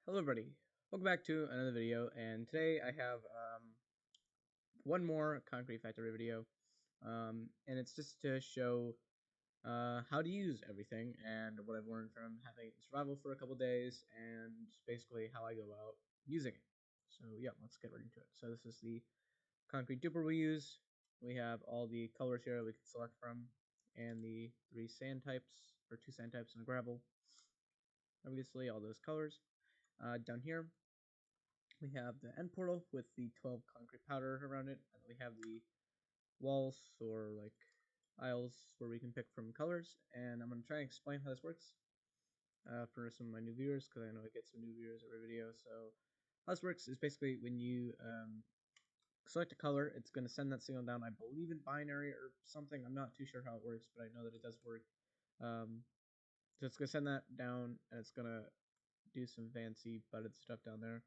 Hello everybody, welcome back to another video, and today I have one more Concrete Factory video, and it's just to show how to use everything and what I've learned from having survival for a couple days, and basically how I go about using it. So yeah, let's get right into it. So this is the concrete duper we use. We have all the colors here that we can select from, and the three sand types, or two sand types and a gravel. Obviously all those colors. Down here we have the end portal with the 12 concrete powder around it, and we have the walls or like aisles where we can pick from colors. And I'm going to try and explain how this works for some of my new viewers, because I know I get some new viewers every video. So how this works is basically when you select a color, it's going to send that signal down, I believe in binary or something. I'm not too sure how it works, but I know that it does work. So it's going to send that down, and it's going to do some fancy butted stuff down there.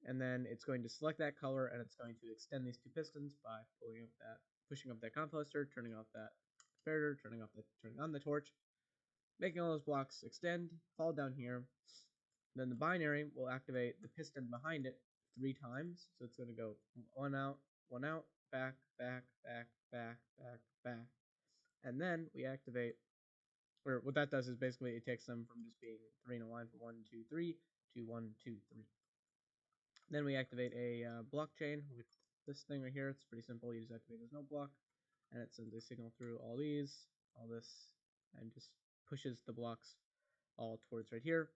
And then it's going to select that color, and it's going to extend these two pistons by pushing up that compactor, turning off that comparator, turning on the torch, making all those blocks extend, fall down here. Then the binary will activate the piston behind it 3 times. So it's going to go one out, back, back, back, back, back, back. And then we activate, or what that does is basically it takes them from just being 3 in a line from 1, 2, 3 to 1, 2, 3. Then we activate a blockchain with this thing right here. It's pretty simple. You just activate this node block, and it sends a signal through all this, and just pushes the blocks all towards right here.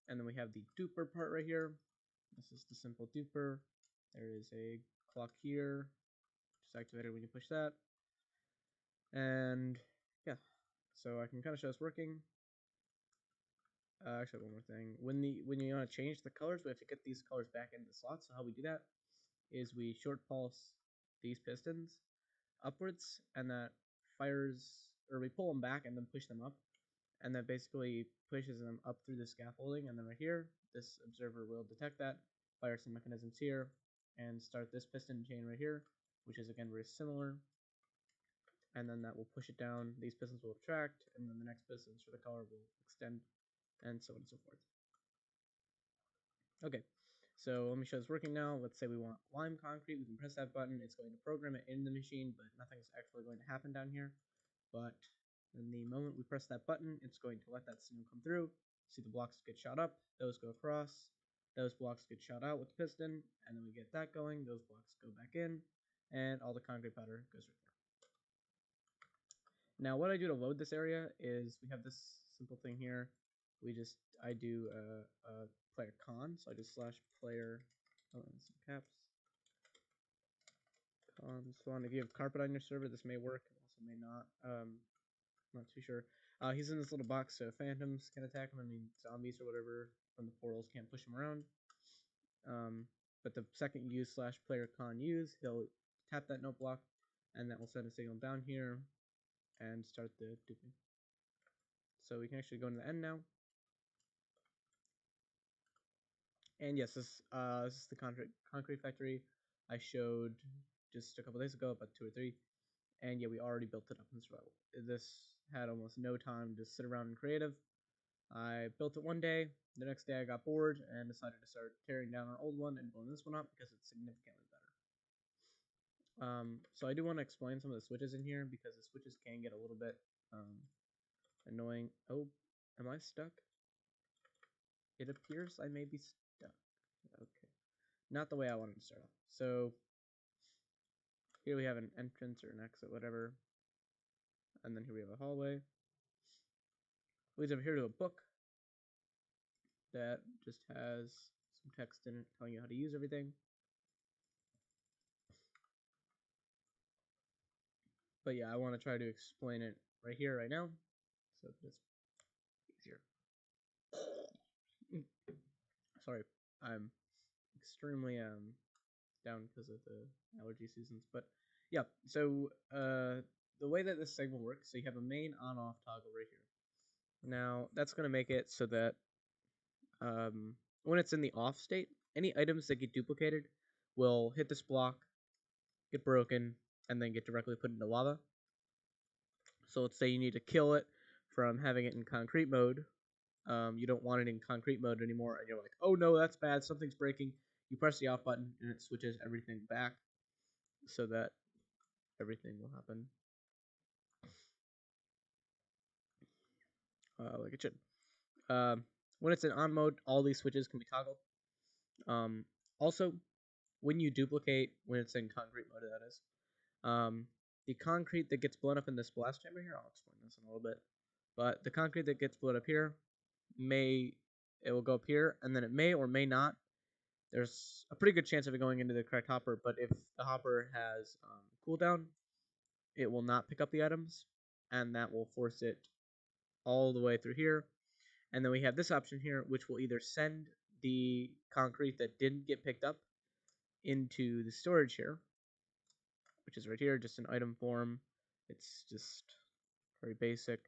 And then we have the duper part right here. This is the simple duper. There is a clock here. Just activate it when you push that. And yeah, so I can kind of show us working. Actually, one more thing. When you want to change the colors, we have to get these colors back into the slots. So how we do that is we short pulse these pistons upwards, and that fires, or we pull them back and then push them up, and that basically pushes them up through the scaffolding. And then right here, this observer will detect that, fire some mechanisms here, and start this piston chain right here, which is again very similar. And then that will push it down. These pistons will retract, and then the next pistons for the color will extend, and so on and so forth. Okay, so let me show this working now. Let's say we want lime concrete. We can press that button. It's going to program it in the machine, but nothing's actually going to happen down here. But in the moment we press that button, it's going to let that signal come through. See the blocks get shot up. Those go across. Those blocks get shot out with the piston, and then we get that going. Those blocks go back in, and all the concrete powder goes right there. Now, what I do to load this area is we have this simple thing here. I do a player con, so I just slash player, some caps, con spawn. If you have carpet on your server, this may work, also may not. Not too sure. He's in this little box, so phantoms can attack him. I mean, zombies or whatever from the portals can't push him around. But the second you use slash player con use, he'll tap that note block, and that will send a signal down here and start the duping. So we can actually go into the end now. And yes, this is the concrete factory I showed just a couple days ago, about 2 or 3. And yeah, we already built it up in survival. This had almost no time to sit around in creative. I built it one day. The next day I got bored and decided to start tearing down our old one and building this one up because it's significantly better. So I do want to explain some of the switches in here, because the switches can get a little bit annoying. Oh, am I stuck? It appears I may be stuck. Okay. Not the way I wanted to start off. So here we have an entrance or an exit, whatever. And then here we have a hallway. Leads over here to a book that just has some text in it telling you how to use everything. But yeah, I want to try to explain it right here, right now, so it's easier. Sorry, I'm extremely down because of the allergy seasons. But yeah, so the way that this segment works, so you have a main on-off toggle right here. Now that's going to make it so that when it's in the off state, any items that get duplicated will hit this block, get broken, and then get directly put into lava. So let's say you need to kill it from having it in concrete mode. you don't want it in concrete mode anymore, and you're like, oh no, that's bad, something's breaking. You press the off button, and it switches everything back so that everything will happen like it should. Um, when it's in on mode, all these switches can be toggled. Also, when you duplicate, when it's in concrete mode, that is, the concrete that gets blown up in this blast chamber here, I'll explain this in a little bit, but the concrete that gets blown up here, it will go up here, and then it may or may not. There's a pretty good chance of it going into the correct hopper, but if the hopper has cooldown, it will not pick up the items, and that will force it all the way through here. And then we have this option here, which will either send the concrete that didn't get picked up into the storage here, which is right here, just an item form. It's just very basic.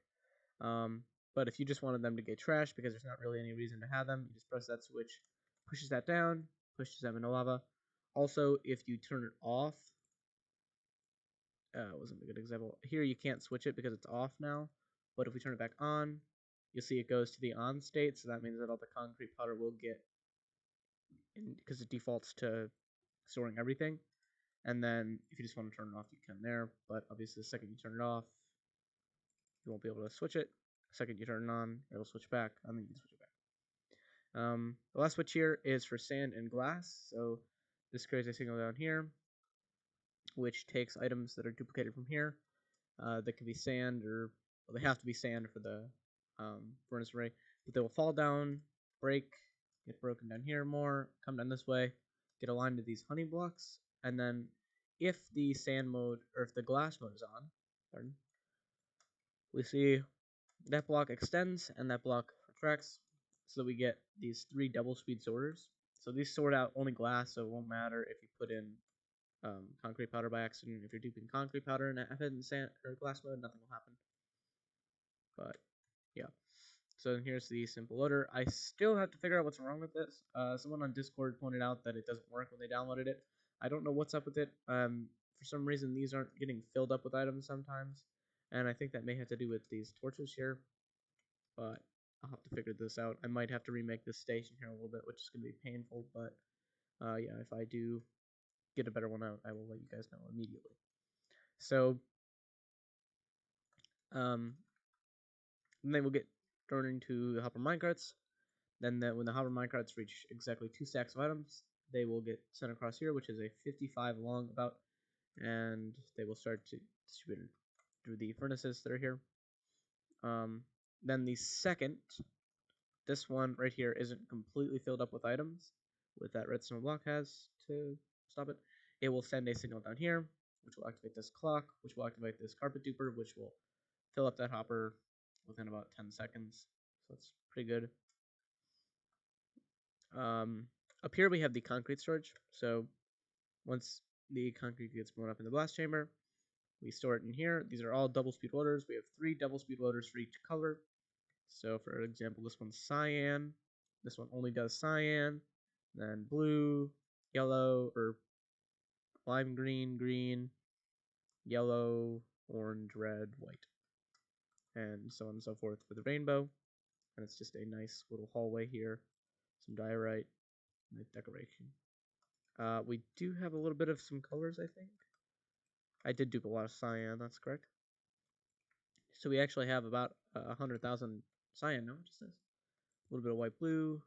But if you just wanted them to get trashed because there's not really any reason to have them, you just press that switch, pushes that down, pushes them into lava. Also, if you turn it off, wasn't a good example. Here you can't switch it because it's off now, but if we turn it back on, you'll see it goes to the on state, so that means that all the concrete powder will get in because it defaults to storing everything. And then if you just want to turn it off, you can there, but obviously the second you turn it off, you won't be able to switch it. The second you turn it on, it'll switch back, and then you can switch it back. The last switch here is for sand and glass, so this creates a signal down here, which takes items that are duplicated from here. That can be sand, or well, they have to be sand for the furnace array, but they will fall down, break, get broken down here more, come down this way, get aligned to these honey blocks, and then if the sand mode, or if the glass mode is on, pardon, we see that block extends and that block retracts, so that we get these 3 double speed sorters. So these sort out only glass, so it won't matter if you put in concrete powder by accident. If you're duping concrete powder in sand or glass mode, nothing will happen. But yeah, so here's the simple loader. I still have to figure out what's wrong with this. Someone on Discord pointed out that it doesn't work when they downloaded it. I don't know what's up with it. For some reason, these aren't getting filled up with items sometimes, and I think that may have to do with these torches here. But I'll have to figure this out. I might have to remake this station here a little bit, which is going to be painful. But yeah, if I do get a better one out, I will let you guys know immediately. So then they will get thrown into the hopper minecarts. Then when the hopper minecarts reach exactly 2 stacks of items, they will get sent across here, which is a 55 long about, and they will start to distribute through the furnaces that are here. Then the second, this one right here isn't completely filled up with items, with that redstone block has to stop it. It will send a signal down here, which will activate this clock, which will activate this carpet duper, which will fill up that hopper within about 10 seconds. So that's pretty good. Up here we have the concrete storage. So once the concrete gets blown up in the blast chamber, we store it in here. These are all double speed loaders. We have 3 double speed loaders for each color. So for example, this one's cyan. This one only does cyan. Then blue, yellow, or lime green, green, yellow, orange, red, white, and so on and so forth for the rainbow. And it's just a nice little hallway here. Some diorite, nice decoration. We do have a little bit of some colors, I think. I did dupe a lot of cyan, that's correct. So we actually have about 100,000 cyan now, it just says. A little bit of white blue,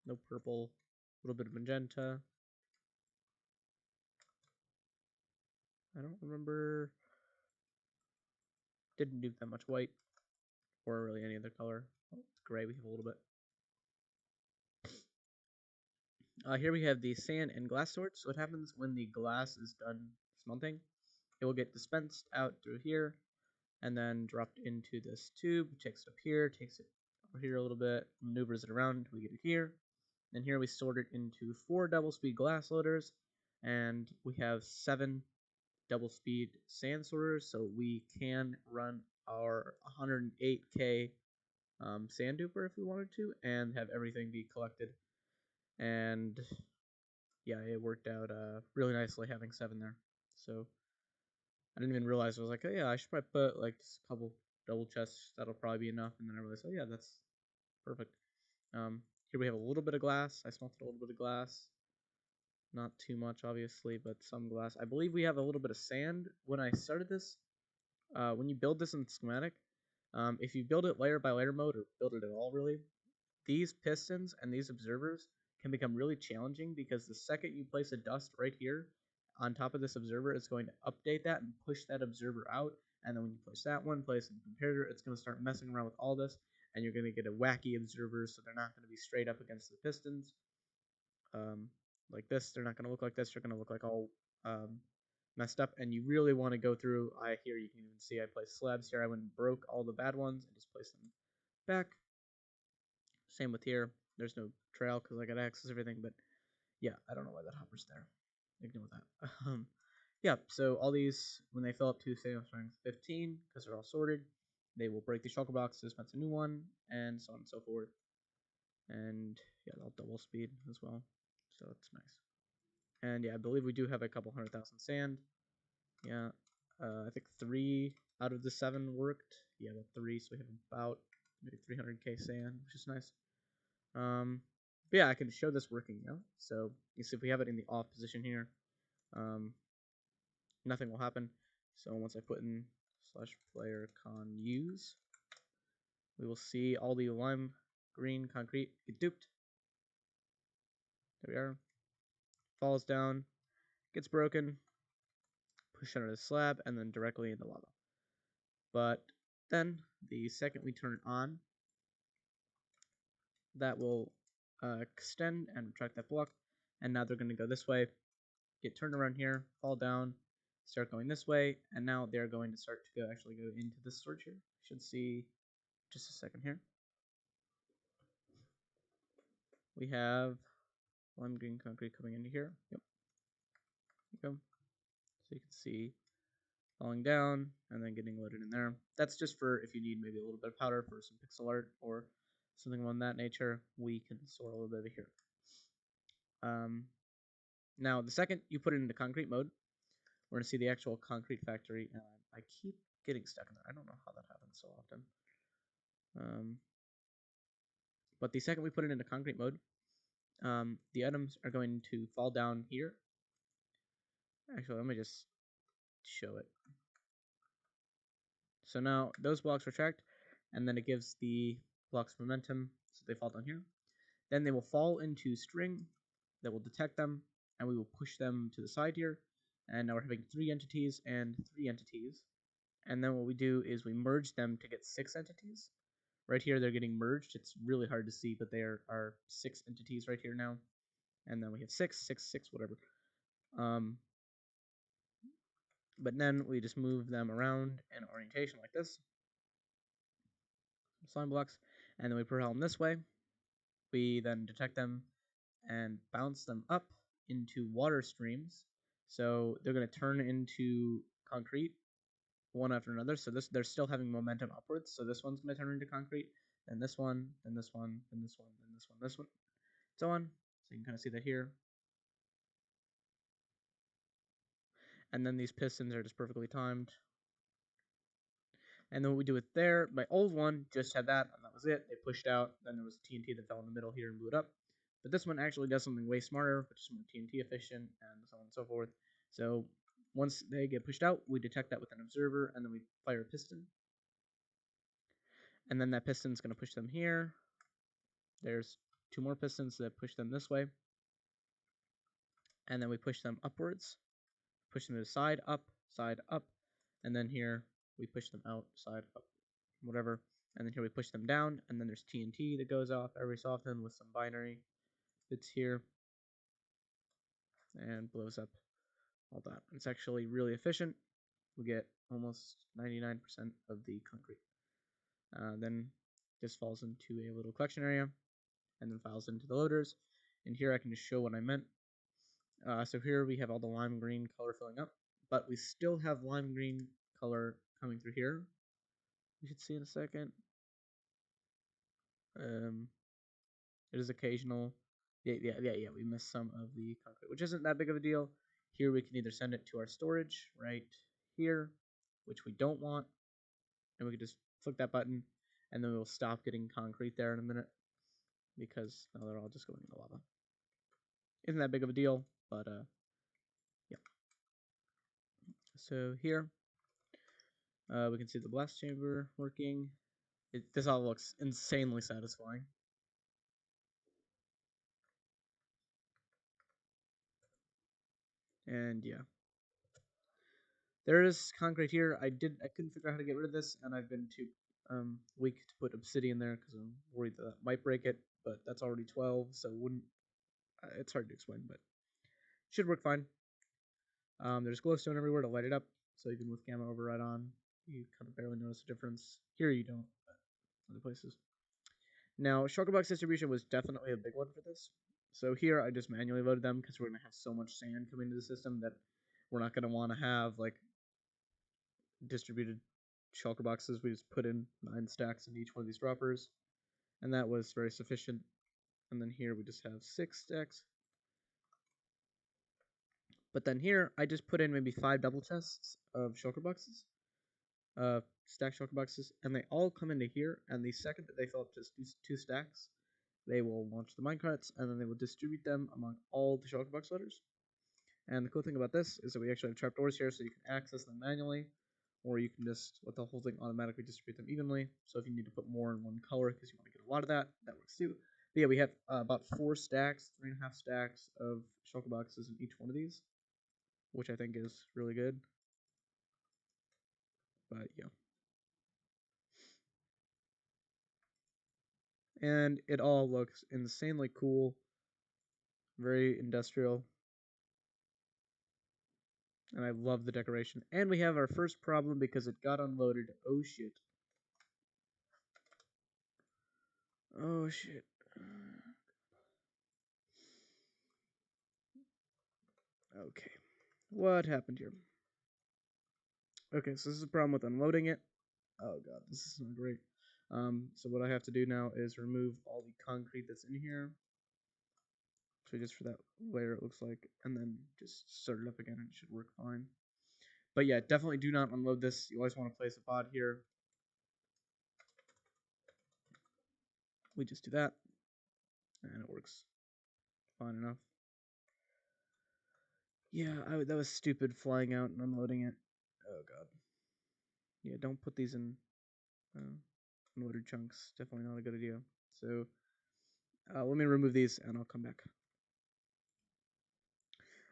no purple, a little bit of magenta. I don't remember. Didn't dupe that much white, or really any other color. Oh, it's gray, we have a little bit. Here we have the sand and glass sorts. So what happens when the glass is done smelting? It will get dispensed out through here, and then dropped into this tube, takes it up here, takes it over here a little bit, maneuvers it around until we get it here. And here we sort it into 4 double speed glass loaders, and we have 7 double speed sand sorters, so we can run our 108K sand duper if we wanted to, and have everything be collected. And yeah, it worked out really nicely having 7 there. So I didn't even realize. I was like, oh yeah, I should probably put like just a couple double chests. That'll probably be enough. And then I realized, oh yeah, that's Perfect. Here we have a little bit of glass. I smelted a little bit of glass. Not too much, obviously, but some glass. I believe we have a little bit of sand. When I started this, when you build this in the schematic, if you build it layer by layer mode, or build it at all really, these pistons and these observers can become really challenging because the second you place a dust right here on top of this observer, it's going to update that and push that observer out. And then when you place that one, place in the comparator, it's going to start messing around with all this, and you're going to get a wacky observer, so they're not going to be straight up against the pistons. Like this, they're not going to look like this. They're going to look like all messed up, and you really want to go through. Here you can even see I placed slabs here. I went and broke all the bad ones and just placed them back. Same with here. There's no trail because I got to access everything, but yeah, I don't know why that hopper's there. Ignore that. Yeah, so all these, when they fill up to, say, strength 15, because they're all sorted, they will break the shulker box, dispense a new one, and so on and so forth. And yeah, they'll double speed as well, so it's nice. And yeah, I believe we do have a couple 100,000 sand. Yeah, I think 3 out of the 7 worked. Yeah, about 3, so we have about maybe 300k sand, which is nice. But yeah, I can show this working now. So you see if we have it in the off position here, nothing will happen. So once I put in /player con use, we will see all the lime green concrete get duped. There we are. Falls down, gets broken, pushed under the slab, and then directly in the lava. But then the second we turn it on, that will extend and retract that block, and now they're going to go this way, get turned around here, fall down, start going this way, and now they're going to start to actually go into this storage here. Should see just a second here. We have lime green concrete coming into here. Yep. There you go. So you can see falling down and then getting loaded in there. That's just for if you need maybe a little bit of powder for some pixel art or something of that nature. We can store a little bit of it here. Now, the second you put it into concrete mode, we're going to see the actual concrete factory. And I keep getting stuck in there. I don't know how that happens so often. But the second we put it into concrete mode, the items are going to fall down here. Actually, let me just show it. So now those blocks retract, and then it gives the blocks momentum, so they fall down here. Then they will fall into string that will detect them, and we will push them to the side here. And now we're having 3 entities and 3 entities. And then what we do is we merge them to get 6 entities. Right here, they're getting merged. It's really hard to see, but there are 6 entities right here now. And then we have 6, 6, 6, whatever. But then we just move them around in orientation like this. Slime blocks. And then we propel them this way. We then detect them and bounce them up into water streams. So they're going to turn into concrete one after another. So they're still having momentum upwards. So this one's going to turn into concrete, then this one, then this one, then this one, then this one, this one, so on. So you can kind of see that here. And then these pistons are just perfectly timed. And then what we do with there, my old one just had that, and that was it. They pushed out, then there was TNT that fell in the middle here and blew it up. But this one actually does something way smarter, which is more TNT efficient, and so on and so forth. So once they get pushed out, we detect that with an observer, and then we fire a piston. And then that piston's going to push them here. There's 2 more pistons that push them this way. And then we push them upwards, push them to the side, up, and then here we push them out, side, up, whatever. And then here we push them down, and then there's TNT that goes off every so often with some binary that's here and blows up all that. It's actually really efficient. We get almost 99% of the concrete. Then this falls into a little collection area and then files into the loaders. And here I can just show what I meant. So here we have all the lime green color filling up, but we still have lime green color coming through here. You should see in a second. It is occasional. Yeah. We missed some of the concrete, which isn't that big of a deal. Here we can either send it to our storage right here, which we don't want, and we can just click that button, and then we'll stop getting concrete there in a minute because now they're all just going into lava. Isn't that big of a deal, but yeah. So here we can see the blast chamber working. This all looks insanely satisfying. And yeah, there is concrete here. I couldn't figure out how to get rid of this, and I've been too weak to put obsidian there because I'm worried that might break it. But that's already 12, so wouldn't. It's hard to explain, but should work fine. There's glowstone everywhere to light it up, so even with gamma override on, you kind of barely notice a difference. Here you don't, but other places. Now, shulker box distribution was definitely a big one for this. So here I just manually loaded them because we're going to have so much sand coming into the system that we're not going to want to have like distributed shulker boxes. We just put in 9 stacks in each one of these droppers, and that was very sufficient. And then here we just have 6 stacks. But then here I just put in maybe 5 double chests of shulker boxes, stack shulker boxes, and they all come into here. And the second that they fill up just 2 stacks, they will launch the minecarts, and then they will distribute them among all the shulker box loaders. And the cool thing about this is that we actually have trapdoors here, so you can access them manually, or you can just let the whole thing automatically distribute them evenly. So if you need to put more in one color because you want to get a lot of that, that works too. But yeah, we have about 4 stacks, 3.5 stacks of shulker boxes in each one of these, which I think is really good. But yeah. And it all looks insanely cool, very industrial. And I love the decoration. And we have our first problem because it got unloaded. Oh shit. Oh shit. Okay. What happened here? Okay, so this is a problem with unloading it. Oh god, this is not great. So what I have to do now is remove all the concrete that's in here. So just for that layer it looks like, and then just start it up again and it should work fine. But yeah, definitely do not unload this. You always want to place a pod here. We just do that, and it works fine enough. Yeah, that was stupid flying out and unloading it. Oh god. Yeah, don't put these in unloaded chunks. Definitely not a good idea. So let me remove these and I'll come back.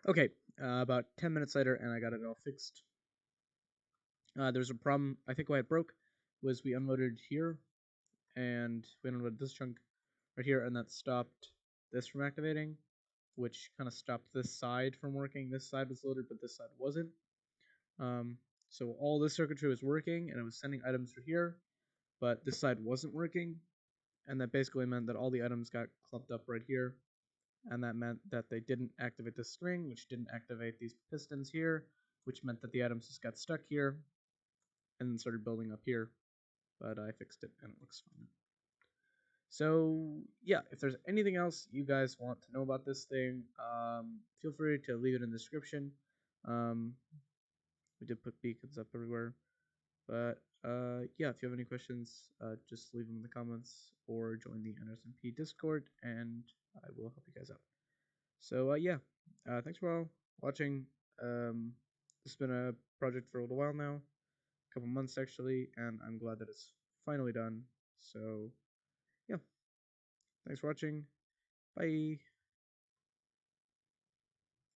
Okay, about 10 minutes later and I got it all fixed. There's a problem. I think why it broke was we unloaded here and we unloaded this chunk right here, and that stopped this from activating, which kind of stopped this side from working. This side was loaded, but this side wasn't. So all this circuitry was working and it was sending items through here, but this side wasn't working, and that basically meant that all the items got clumped up right here, and that meant that they didn't activate this string, which didn't activate these pistons here, which meant that the items just got stuck here and then started building up here. But I fixed it and it looks fine. So yeah, if there's anything else you guys want to know about this thing, feel free to leave it in the description. We did put beacons up everywhere. But yeah, if you have any questions, just leave them in the comments or join the NSMP Discord, and I will help you guys out. So yeah, thanks for watching. This has been a project for a little while now, a couple months actually, and I'm glad that it's finally done. So yeah, thanks for watching. Bye.